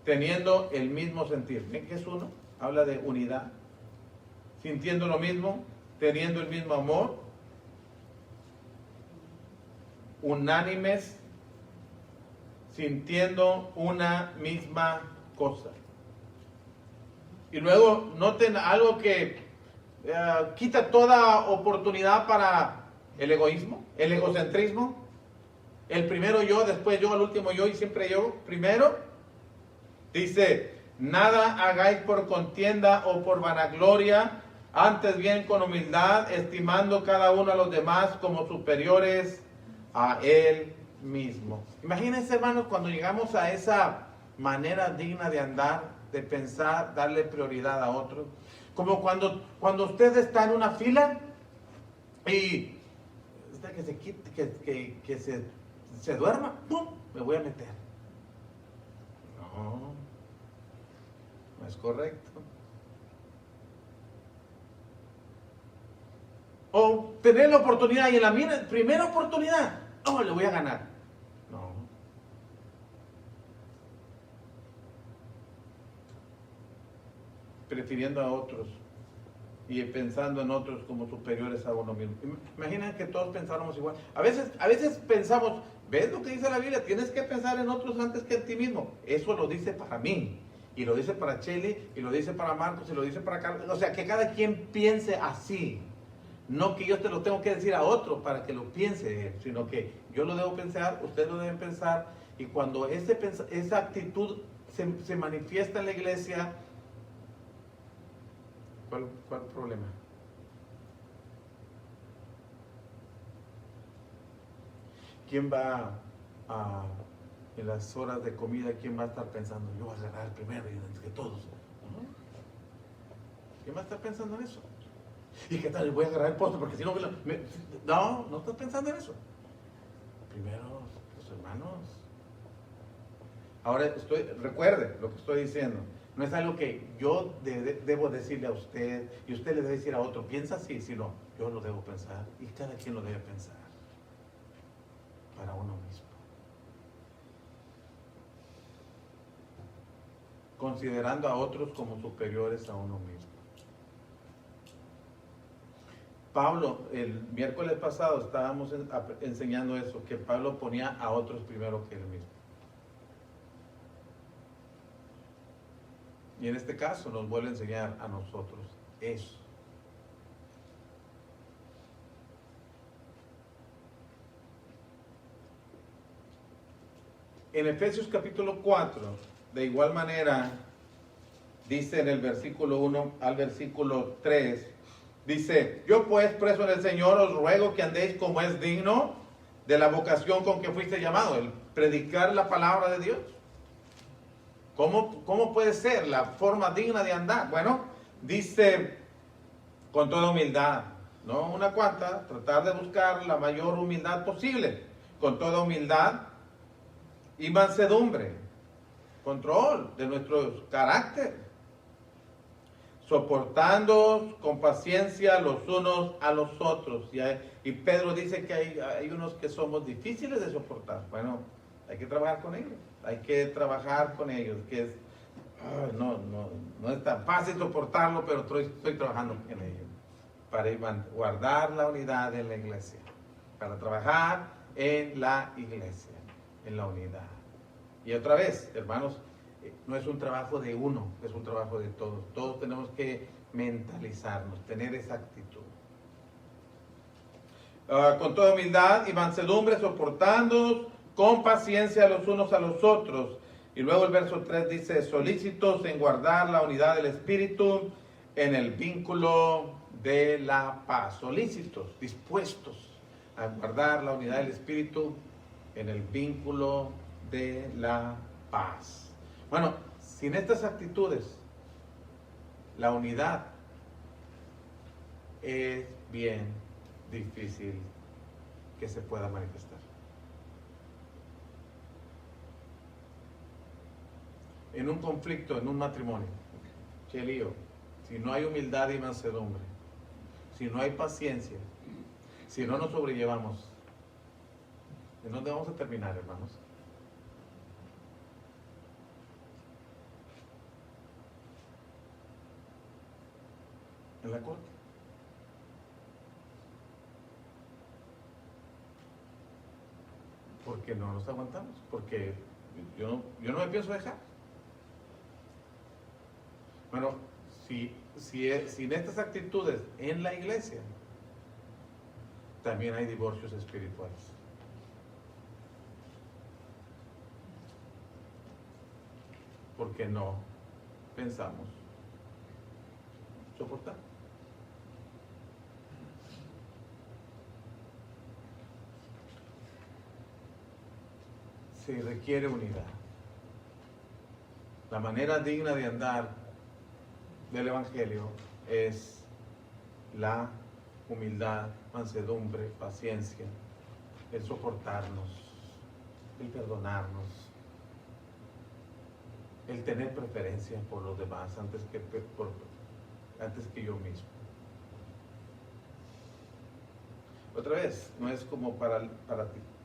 teniendo el mismo sentir. ¿Ven que es uno? Habla de unidad. Sintiendo lo mismo, teniendo el mismo amor, unánimes, sintiendo una misma cosa. Y luego noten algo que quita toda oportunidad para el egoísmo, el egocentrismo. El primero yo, después yo, al último yo y siempre yo primero. Dice: nada hagáis por contienda o por vanagloria, antes bien con humildad, estimando cada uno a los demás como superiores a él mismo. Imagínense, hermanos, cuando llegamos a esa manera digna de andar, de pensar, darle prioridad a otros. Como cuando usted está en una fila y hasta que se quite, que se duerma, ¡pum!, me voy a meter. No es correcto. O tener la oportunidad y en la primera oportunidad, le voy a ganar. No. Prefiriendo a otros y pensando en otros como superiores a uno mismo. Imaginen que todos pensáramos igual. A veces pensamos, ¿ves lo que dice la Biblia? Tienes que pensar en otros antes que en ti mismo. Eso lo dice para mí, y lo dice para Chely, y lo dice para Marcos, y lo dice para Carlos. O sea, que cada quien piense así. No que yo te lo tengo que decir a otro para que lo piense, sino que yo lo debo pensar, ustedes lo deben pensar, y cuando esa actitud se manifiesta en la iglesia, ¿cuál problema? ¿Quién va en las horas de comida, quién va a estar pensando, yo voy a agarrar primero y antes que todos? ¿No? ¿Quién va a estar pensando en eso? ¿Y qué tal? Voy a agarrar el postre porque si no... No estás pensando en eso. Primero, los hermanos. Ahora, recuerde lo que estoy diciendo. No es algo que yo debo decirle a usted y usted le debe decir a otro. Piensa así, sino yo lo debo pensar y cada quien lo debe pensar para uno mismo. Considerando a otros como superiores a uno mismo. Pablo, el miércoles pasado estábamos enseñando eso, que Pablo ponía a otros primero que él mismo. Y en este caso nos vuelve a enseñar a nosotros eso. En Efesios capítulo 4, de igual manera, dice en el versículo 1 al versículo 3, dice: yo pues, preso en el Señor, os ruego que andéis como es digno de la vocación con que fuiste llamado, el predicar la palabra de Dios. ¿Cómo puede ser la forma digna de andar? Bueno, dice con toda humildad, no una cuanta, tratar de buscar la mayor humildad posible, con toda humildad y mansedumbre, control de nuestro carácter, soportando con paciencia los unos a los otros. Y Pedro dice que hay unos que somos difíciles de soportar. Bueno, hay que trabajar con ellos, que no es tan fácil soportarlo, pero estoy trabajando en ello, para guardar la unidad en la iglesia, para trabajar en la iglesia, en la unidad. Y otra vez, hermanos, no es un trabajo de uno, es un trabajo de todos. Todos tenemos que mentalizarnos, tener esa actitud. Con toda humildad y mansedumbre, soportándoos con paciencia los unos a los otros. Y luego el verso 3 dice, solícitos en guardar la unidad del Espíritu en el vínculo de la paz. Solícitos, dispuestos a guardar la unidad del Espíritu en el vínculo de la paz. Bueno, sin estas actitudes, la unidad es bien difícil que se pueda manifestar. En un conflicto, en un matrimonio, qué lío, si no hay humildad y mansedumbre, si no hay paciencia, si no nos sobrellevamos, ¿en dónde vamos a terminar, hermanos? En la corte. Porque no nos aguantamos, porque yo no me pienso dejar. Bueno, sin estas actitudes en la iglesia, también hay divorcios espirituales. Porque no pensamos soportar. Se requiere unidad. La manera digna de andar del Evangelio es la humildad, mansedumbre, paciencia, el soportarnos, el perdonarnos, el tener preferencia por los demás antes que yo mismo. Otra vez, no es como para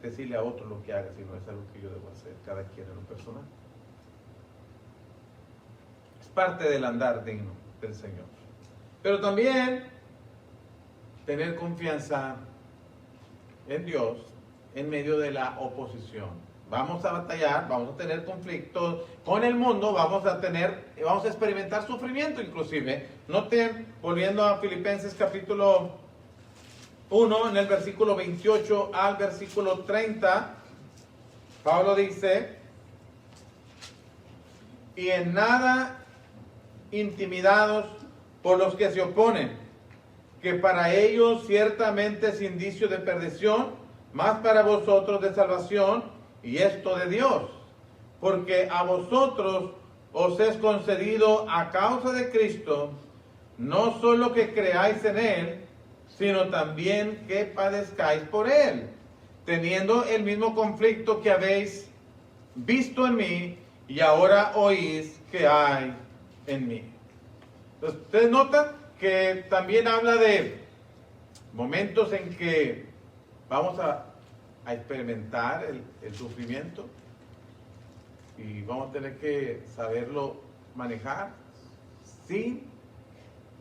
decirle a otro lo que haga, sino es algo que yo debo hacer, cada quien en lo personal. Es parte del andar digno del Señor. Pero también tener confianza en Dios en medio de la oposición. Vamos a batallar, vamos a tener conflictos con el mundo, vamos a experimentar sufrimiento inclusive. Noten, volviendo a Filipenses capítulo 1, en el versículo 28 al versículo 30, Pablo dice, y en nada intimidados por los que se oponen, que para ellos ciertamente es indicio de perdición, mas para vosotros de salvación, y esto de Dios, porque a vosotros os es concedido a causa de Cristo, no solo que creáis en Él, sino también que padezcáis por Él, teniendo el mismo conflicto que habéis visto en mí y ahora oís que hay en mí. Entonces, ustedes notan que también habla de momentos en que vamos a experimentar el sufrimiento y vamos a tener que saberlo manejar sin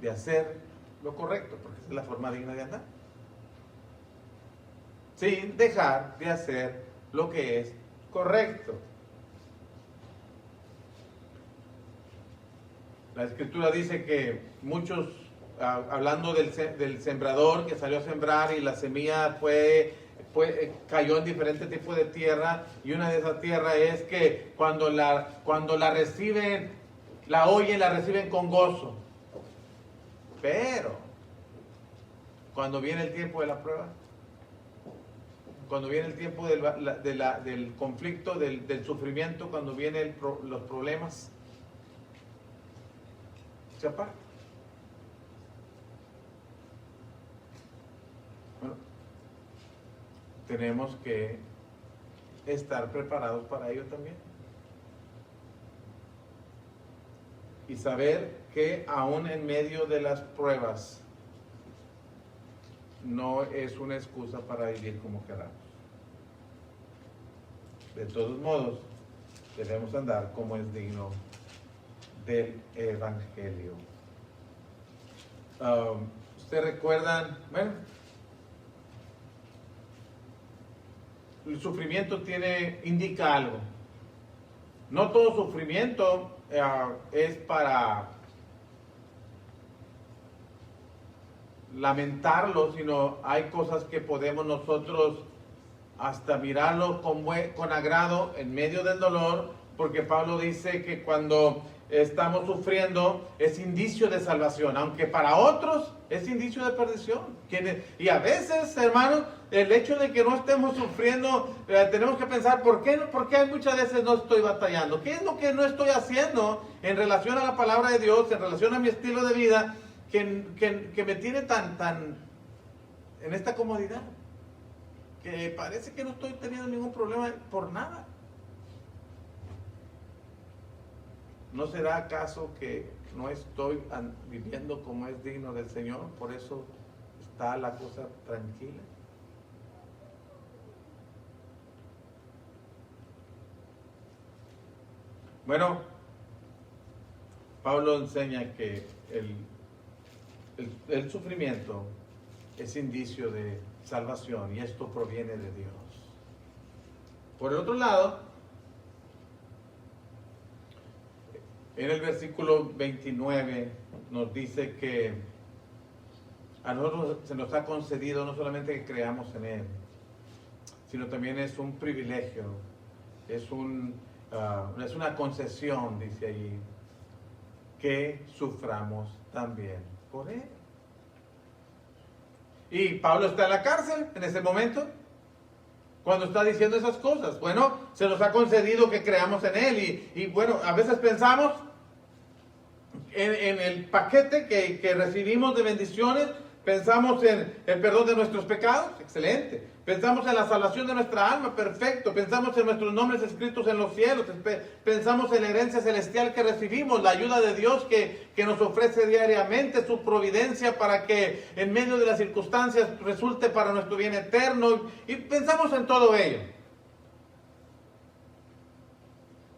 de hacer lo correcto, porque esa es la forma digna de andar, sin dejar de hacer lo que es correcto. La Escritura dice que muchos, hablando del sembrador que salió a sembrar y la semilla cayó en diferentes tipos de tierra, y una de esas tierras es que cuando la reciben, la oyen, la reciben con gozo. Pero cuando viene el tiempo de la prueba, cuando viene el tiempo del conflicto, del sufrimiento, cuando vienen los problemas, se aparta. tenemos que estar preparados para ello también. Y saber que aún en medio de las pruebas no es una excusa para vivir como queramos. De todos modos, debemos andar como es digno del Evangelio. ¿Ustedes recuerdan? Bueno, el sufrimiento indica algo. No todo sufrimiento es para lamentarlo, sino hay cosas que podemos nosotros hasta mirarlo con agrado en medio del dolor, porque Pablo dice que cuando estamos sufriendo es indicio de salvación, aunque para otros es indicio de perdición. Y a veces, hermanos, el hecho de que no estemos sufriendo, tenemos que pensar, ¿por qué muchas veces no estoy batallando? ¿Qué es lo que no estoy haciendo en relación a la palabra de Dios, en relación a mi estilo de vida, que me tiene tan en esta comodidad? Que parece que no estoy teniendo ningún problema por nada. ¿No será acaso que no estoy viviendo como es digno del Señor? Por eso está la cosa tranquila. Bueno, Pablo enseña que el sufrimiento es indicio de salvación y esto proviene de Dios. Por el otro lado, en el versículo 29 nos dice que a nosotros se nos ha concedido no solamente que creamos en Él, sino también es un privilegio, es una concesión, dice ahí, que suframos también por Él. Y Pablo está en la cárcel en ese momento, cuando está diciendo esas cosas. Bueno, se nos ha concedido que creamos en Él. Y bueno, a veces pensamos en el paquete que recibimos de bendiciones. Pensamos en el perdón de nuestros pecados, excelente. Pensamos en la salvación de nuestra alma, perfecto. Pensamos en nuestros nombres escritos en los cielos. Pensamos en la herencia celestial que recibimos, la ayuda de Dios que nos ofrece diariamente, su providencia para que en medio de las circunstancias resulte para nuestro bien eterno. Y pensamos en todo ello.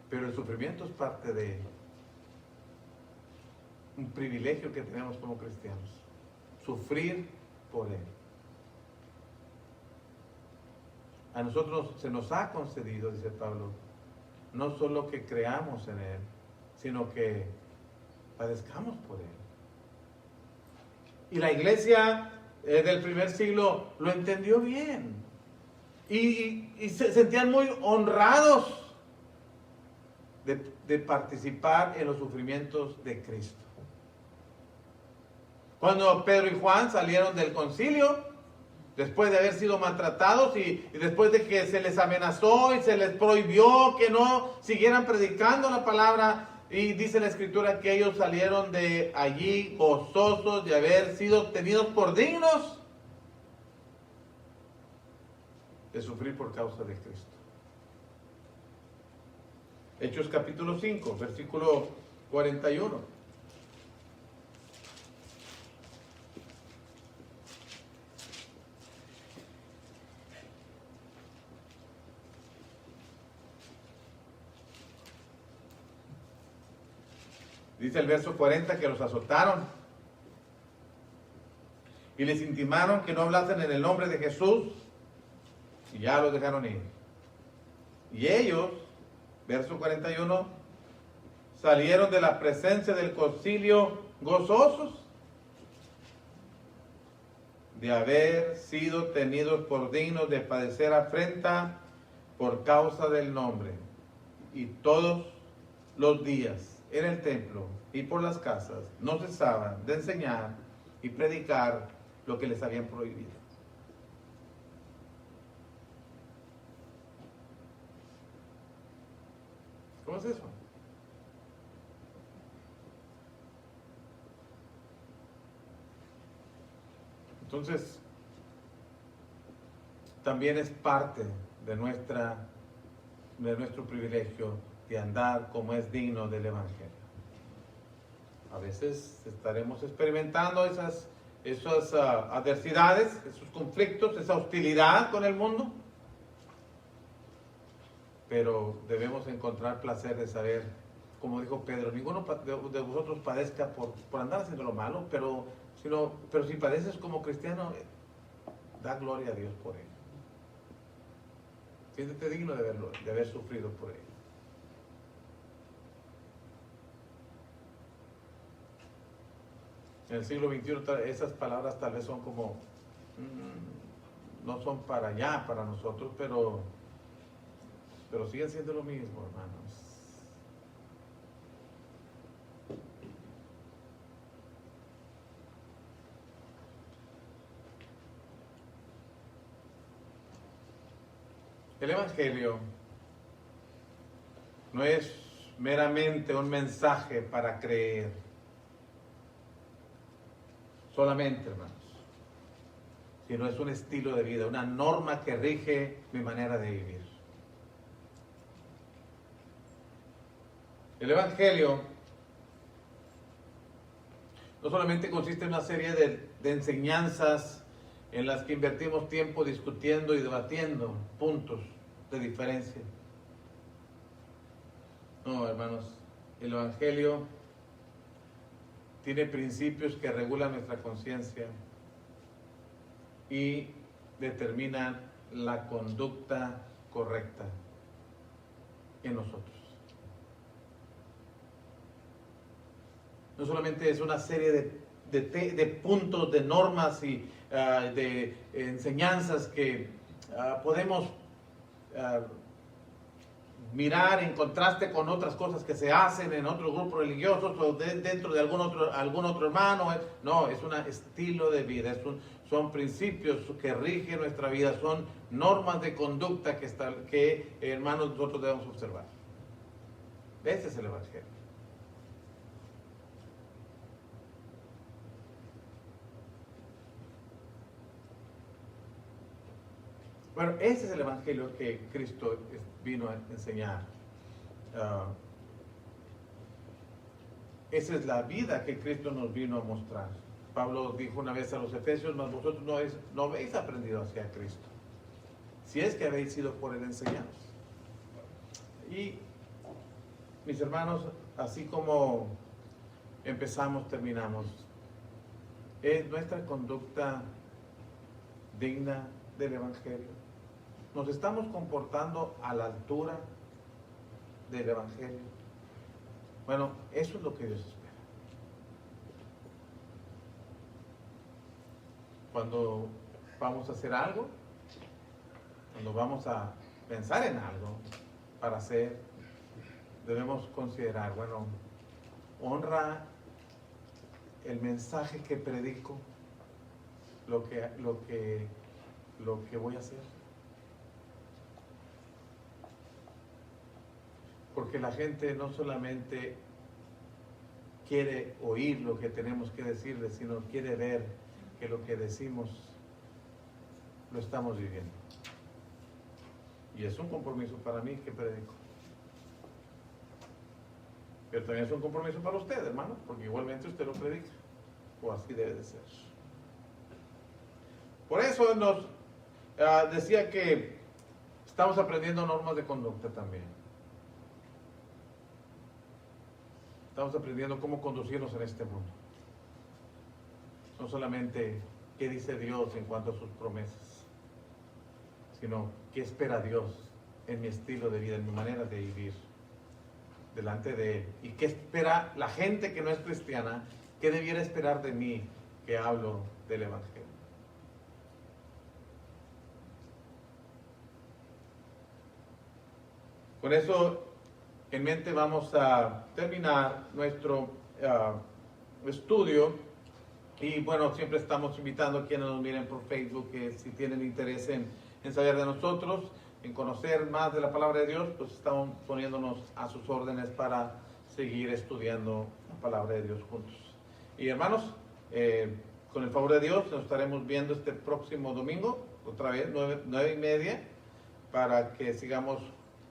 Pero el sufrimiento es parte de un privilegio que tenemos como cristianos. Sufrir por Él. A nosotros se nos ha concedido, dice Pablo, no solo que creamos en Él, sino que padezcamos por Él. Y la iglesia del primer siglo lo entendió bien. Y se sentían muy honrados de participar en los sufrimientos de Cristo. Cuando Pedro y Juan salieron del concilio, después de haber sido maltratados y después de que se les amenazó y se les prohibió que no siguieran predicando la palabra, y dice la Escritura que ellos salieron de allí gozosos de haber sido tenidos por dignos de sufrir por causa de Cristo. Hechos capítulo 5, versículo 41. Dice el verso 40 que los azotaron y les intimaron que no hablasen en el nombre de Jesús y ya los dejaron ir. Y ellos, verso 41, salieron de la presencia del concilio gozosos de haber sido tenidos por dignos de padecer afrenta por causa del nombre. Y todos los días en el templo y por las casas no cesaban de enseñar y predicar lo que les habían prohibido. ¿Cómo es eso? Entonces, también es parte de nuestro privilegio de andar como es digno del Evangelio. A veces estaremos experimentando esas adversidades, esos conflictos, esa hostilidad con el mundo, pero debemos encontrar placer de saber, como dijo Pedro, ninguno de vosotros padezca por andar haciendo lo malo, pero si padeces como cristiano, da gloria a Dios por ello. Siéntete digno de haber sufrido por ello. En el siglo XXI esas palabras tal vez son como, no son para allá, para nosotros, pero siguen siendo lo mismo, hermanos. El Evangelio no es meramente un mensaje para creer, solamente, hermanos, sino es un estilo de vida, una norma que rige mi manera de vivir. El Evangelio no solamente consiste en una serie de enseñanzas en las que invertimos tiempo discutiendo y debatiendo puntos de diferencia. No, hermanos, el Evangelio tiene principios que regulan nuestra conciencia y determinan la conducta correcta en nosotros. No solamente es una serie de puntos, de normas y de enseñanzas que podemos mirar en contraste con otras cosas que se hacen en otros grupos religiosos o dentro de algún otro hermano. No, es un estilo de vida, son principios que rigen nuestra vida, son normas de conducta que hermanos, nosotros debemos observar. Ese es el Evangelio. Bueno, ese es el Evangelio que Cristo vino a enseñar. Esa es la vida que Cristo nos vino a mostrar. Pablo dijo una vez a los Efesios, mas vosotros no habéis aprendido hacia Cristo, si es que habéis sido por él enseñados. Y, mis hermanos, así como empezamos, terminamos. ¿Es nuestra conducta digna del Evangelio? ¿Nos estamos comportando a la altura del Evangelio? Bueno, eso es lo que Dios espera. Cuando vamos a hacer algo, cuando vamos a pensar en algo para hacer, debemos considerar, bueno, honra el mensaje que predico, lo que voy a hacer. Porque la gente no solamente quiere oír lo que tenemos que decirle, sino quiere ver que lo que decimos lo estamos viviendo. Y es un compromiso para mí que predico. Pero también es un compromiso para usted, hermano, porque igualmente usted lo predica, o así debe de ser. Por eso nos decía que estamos aprendiendo normas de conducta también. Estamos aprendiendo cómo conducirnos en este mundo. No solamente qué dice Dios en cuanto a sus promesas, sino qué espera Dios en mi estilo de vida, en mi manera de vivir delante de Él. Y qué espera la gente que no es cristiana, qué debiera esperar de mí que hablo del Evangelio. Con eso en mente vamos a terminar nuestro estudio. Y bueno, siempre estamos invitando a quienes nos miren por Facebook, que si tienen interés en saber de nosotros, en conocer más de la palabra de Dios, pues estamos poniéndonos a sus órdenes para seguir estudiando la palabra de Dios juntos. Y hermanos, con el favor de Dios nos estaremos viendo este próximo domingo, otra vez, 9:30, para que sigamos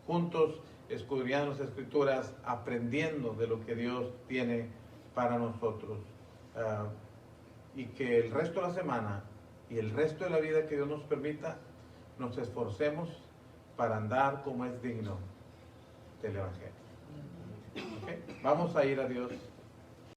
juntos escudriñando las Escrituras, aprendiendo de lo que Dios tiene para nosotros. Y que el resto de la semana y el resto de la vida que Dios nos permita, nos esforcemos para andar como es digno del Evangelio. ¿Okay? Vamos a ir a Dios.